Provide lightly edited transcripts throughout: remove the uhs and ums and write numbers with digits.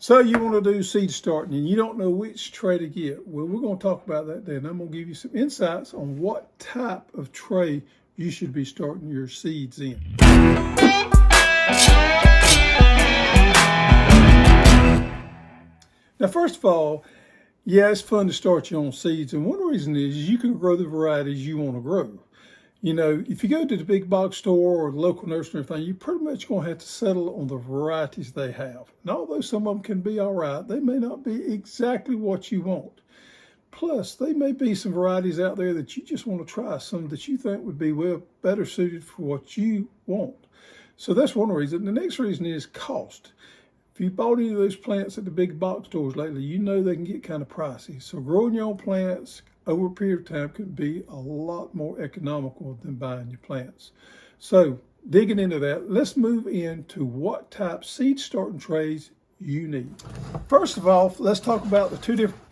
So you want to do seed starting and you don't know which tray to get. Well, we're going to talk about that then. I'm going to give you some insights on what type of tray you should be starting your seeds in. Now, first of all, yeah, it's fun to start your own seeds. And one reason is you can grow the varieties you want to grow. You know, if you go to the big box store or the local nursery or anything, you're pretty much going to have to settle on the varieties they have. And although some of them can be all right, they may not be exactly what you want. Plus, there may be some varieties out there that you just want to try, some that you think would be well better suited for what you want. So that's one reason. The next reason is cost. If you bought any of those plants at the big box stores lately, you know they can get kind of pricey. So growing your own plants over a period of time could be a lot more economical than buying your plants. So digging into that, let's move into what type seed starting trays you need. First of all, let's talk about the two different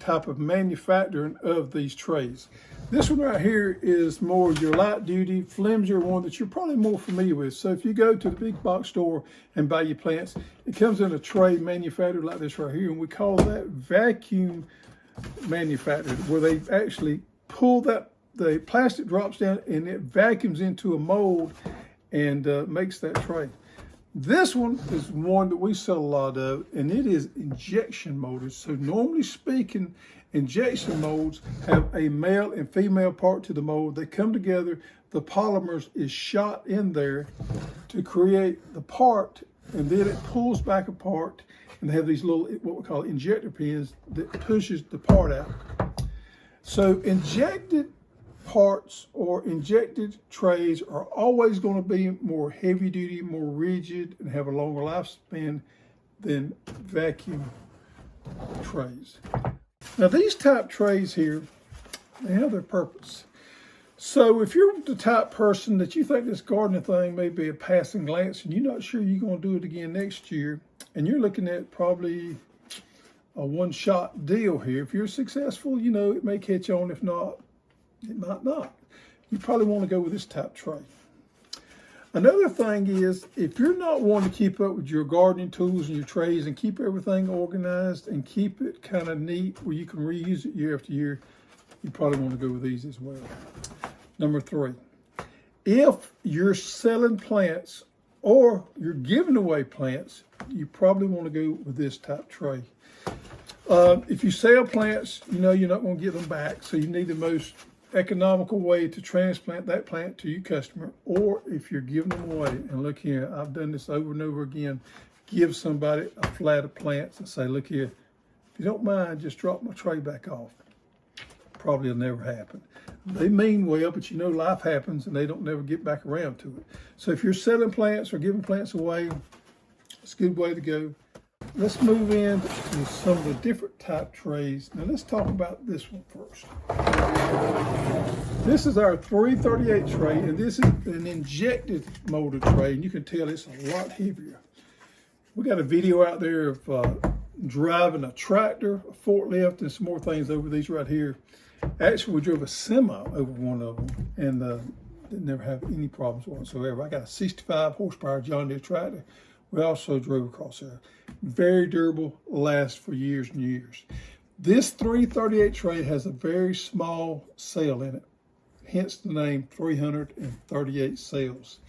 type of manufacturing of these trays. This one right here is more your light duty, flimsier one that you're probably more familiar with. So if you go to the big box store and buy your plants, it comes in a tray manufactured like this right here, and we call that vacuum manufactured, where they actually pull that, the plastic drops down and it vacuums into a mold and makes that tray. This one is one that we sell a lot of, and it is injection molded. So normally speaking, injection molds have a male and female part to the mold. They come together, the polymers is shot in there to create the part, and then it pulls back apart, and they have these little, what we call injector pins that pushes the part out. So injected parts or injected trays are always going to be more heavy duty, more rigid, and have a longer lifespan than vacuum trays. Now these type trays here, they have their purpose. So if you're the type person that you think this gardening thing may be a passing glance and you're not sure you're going to do it again next year, and you're looking at probably a one-shot deal here, if you're successful, you know, it may catch on. If not, it might not. You probably want to go with this type tray. Another thing is, if you're not wanting to keep up with your gardening tools and your trays and keep everything organized and keep it kind of neat where you can reuse it year after year, you probably want to go with these as well. Number 3, if you're selling plants or you're giving away plants, you probably want to go with this type tray. If you sell plants, you know you're not going to get them back, so you need the most economical way to transplant that plant to your customer. Or if you're giving them away, and look here, I've done this over and over again, give somebody a flat of plants and say, look here, if you don't mind, just drop my tray back off. Probably will never happen. They mean well, but you know life happens and they don't never get back around to it. So if you're selling plants or giving plants away, it's a good way to go. Let's move in to some of the different type trays. Now let's talk about this one first. This is our 338 tray, and this is an injected molded tray, and you can tell it's a lot heavier. We got a video out there of driving a tractor, a forklift, and some more things over these right here. Actually, we drove a semi over one of them, and didn't never have any problems whatsoever. I got a 65 horsepower John Deere tractor. We also drove across there. Very durable, lasts for years and years. This 338 tray has a very small sail in it, hence the name 338 sails.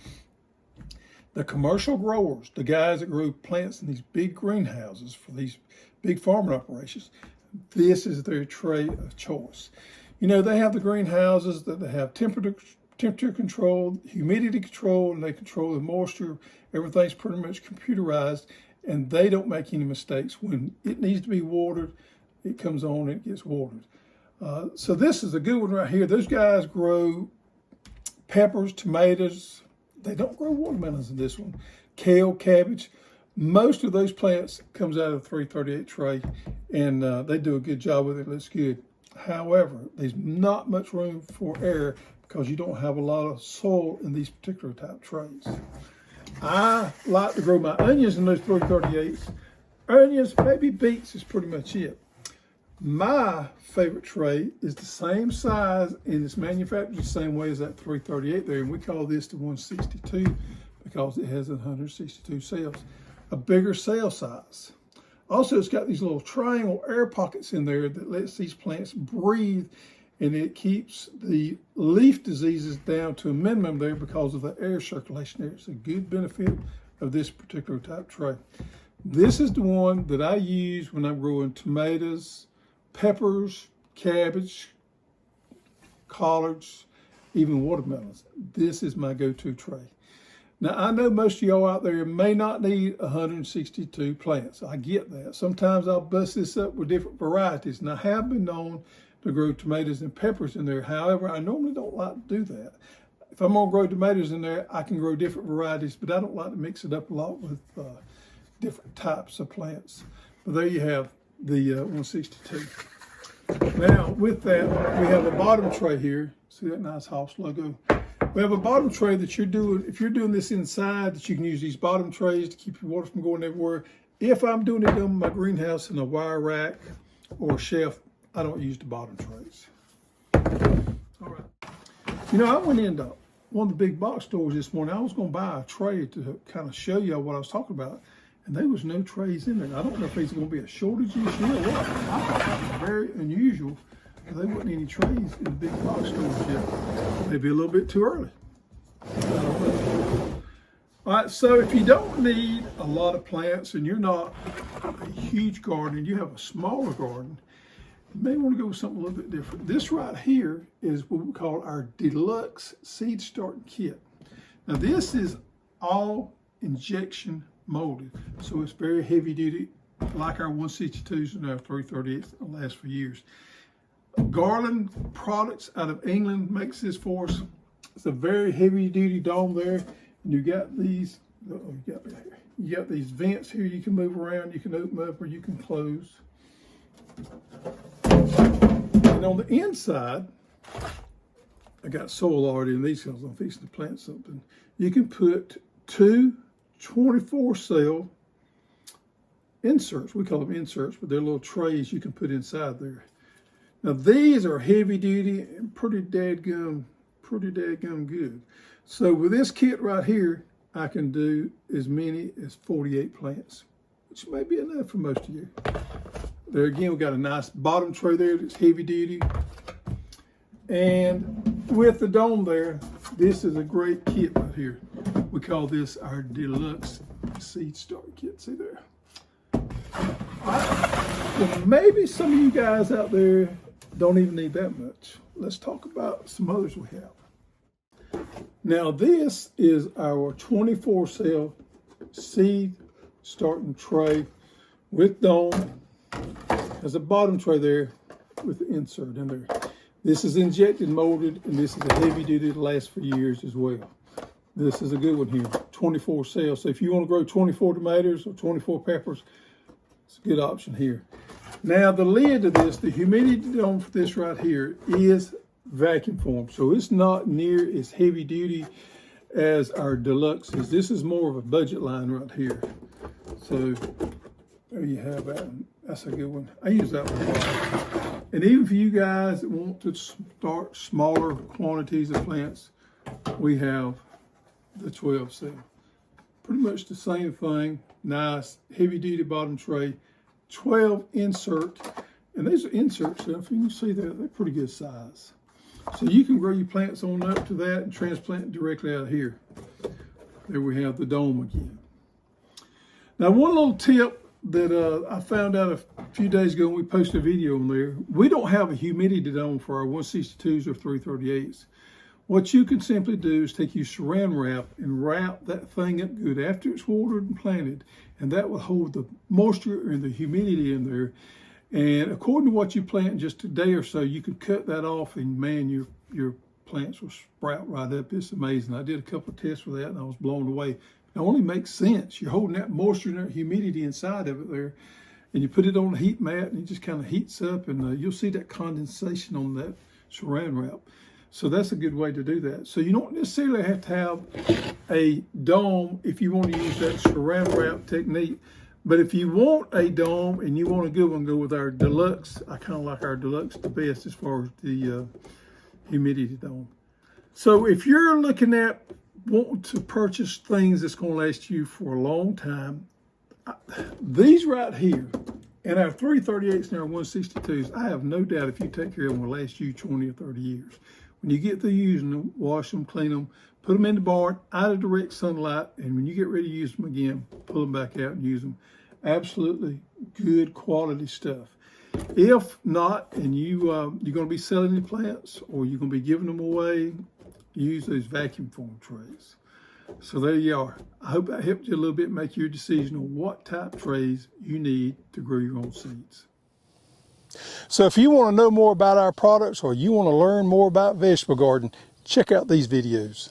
The commercial growers, the guys that grow plants in these big greenhouses for these big farming operations, this is their tray of choice. You know, they have the greenhouses that they have temperature control, humidity control, and they control the moisture. Everything's pretty much computerized, and they don't make any mistakes. When it needs to be watered, it comes on and it gets watered. So this is a good one right here. Those guys grow peppers, tomatoes. They don't grow watermelons in this one. Kale, cabbage. Most of those plants comes out of the 338 tray, and they do a good job with it. It looks good. However, there's not much room for air because you don't have a lot of soil in these particular type trays. I like to grow my onions in those 338s. Onions, maybe beets is pretty much it. My favorite tray is the same size and it's manufactured the same way as that 338 there, and we call this the 162 because it has 162 cells. a bigger cell size. Also, it's got these little triangle air pockets in there that lets these plants breathe, and it keeps the leaf diseases down to a minimum there because of the air circulation there. It's a good benefit of this particular type tray. This is the one that I use when I'm growing tomatoes, peppers, cabbage, collards, even watermelons. This is my go-to tray. Now, I know most of y'all out there may not need 162 plants. I get that. Sometimes I'll bust this up with different varieties, and I have been known to grow tomatoes and peppers in there. However, I normally don't like to do that. If I'm gonna grow tomatoes in there, I can grow different varieties, but I don't like to mix it up a lot with different types of plants. But there you have the 162. Now, with that, we have a bottom tray here. See that nice house logo? We have a bottom tray that you're doing, if you're doing this inside, that you can use these bottom trays to keep your water from going everywhere. If I'm doing it in my greenhouse in a wire rack or a shelf, I don't use the bottom trays. All right. You know, I went into one of the big box stores this morning. I was going to buy a tray to kind of show you what I was talking about, and there was no trays in there. I don't know if there's going to be a shortage this year or what. I thought that was very unusual. There wasn't any trays in the big box stores yet. Maybe a little bit too early. I don't know. All right, so if you don't need a lot of plants and you're not a huge gardener, you have a smaller garden, you may want to go with something a little bit different. This right here is what we call our deluxe seed starting kit. Now this is all injection molded, so it's very heavy duty, like our 162s and our 338s that last for years. Garland Products out of England makes this for us. It's a very heavy duty dome there. And you got these, you got these vents here you can move around, you can open up or you can close. And on the inside, I got soil already in these because I'm fixing to plant something. You can put two 24 cell inserts. We call them inserts, but they're little trays you can put inside there. Now these are heavy duty and pretty dadgum good. So with this kit right here, I can do as many as 48 plants, which may be enough for most of you. There again, we got a nice bottom tray there that's heavy duty. And with the dome there, this is a great kit right here. We call this our deluxe seed starter kit. See there? Well, maybe some of you guys out there don't even need that much. Let's talk about some others we have. Now this is our 24 cell seed starting tray with dome. There's a bottom tray there with the insert in there. This is injected molded, and this is a heavy duty that lasts for years as well. This is a good one here, 24 cells. So if you want to grow 24 tomatoes or 24 peppers, it's a good option here. Now the lid of this, the humidity dome for this right here is vacuum formed. So it's not near as heavy duty as our deluxe is. This is more of a budget line right here. So there you have that one. That's a good one. I use that one. And even for you guys that want to start smaller quantities of plants, we have the 12 cell. Pretty much the same thing. Nice heavy duty bottom tray, 12 insert. And these are inserts, so if you can see that, they're pretty good size. So you can grow your plants on up to that and transplant directly out here. There we have the dome again. Now one little tip that I found out a few days ago when we posted a video on there, we don't have a humidity dome for our 162s or 338s. What you can simply do is take your saran wrap and wrap that thing up good after it's watered and planted, and that will hold the moisture and the humidity in there. And according to what you plant in just a day or so, you can cut that off, and man, your plants will sprout right up. It's amazing. I did a couple of tests with that and I was blown away. It only makes sense. You're holding that moisture and that humidity inside of it there, and you put it on a heat mat and it just kind of heats up, and you'll see that condensation on that saran wrap. So that's a good way to do that. So you don't necessarily have to have a dome if you want to use that saran wrap technique. But if you want a dome and you want a good one, go with our deluxe. I kind of like our deluxe the best as far as the humidity dome. So if you're looking at wanting to purchase things that's going to last you for a long time, These right here, and our 338s and our 162s, I have no doubt if you take care of them will last you 20 or 30 years. When you get through using them, wash them, clean them, put them in the barn, out of direct sunlight, and when you get ready to use them again, pull them back out and use them. Absolutely good quality stuff. If not, and you're going to be selling the plants or you're going to be giving them away, use those vacuum form trays. So there you are. I hope that helped you a little bit make your decision on what type trays you need to grow your own seeds. So if you want to know more about our products or you want to learn more about vegetable garden, check out these videos.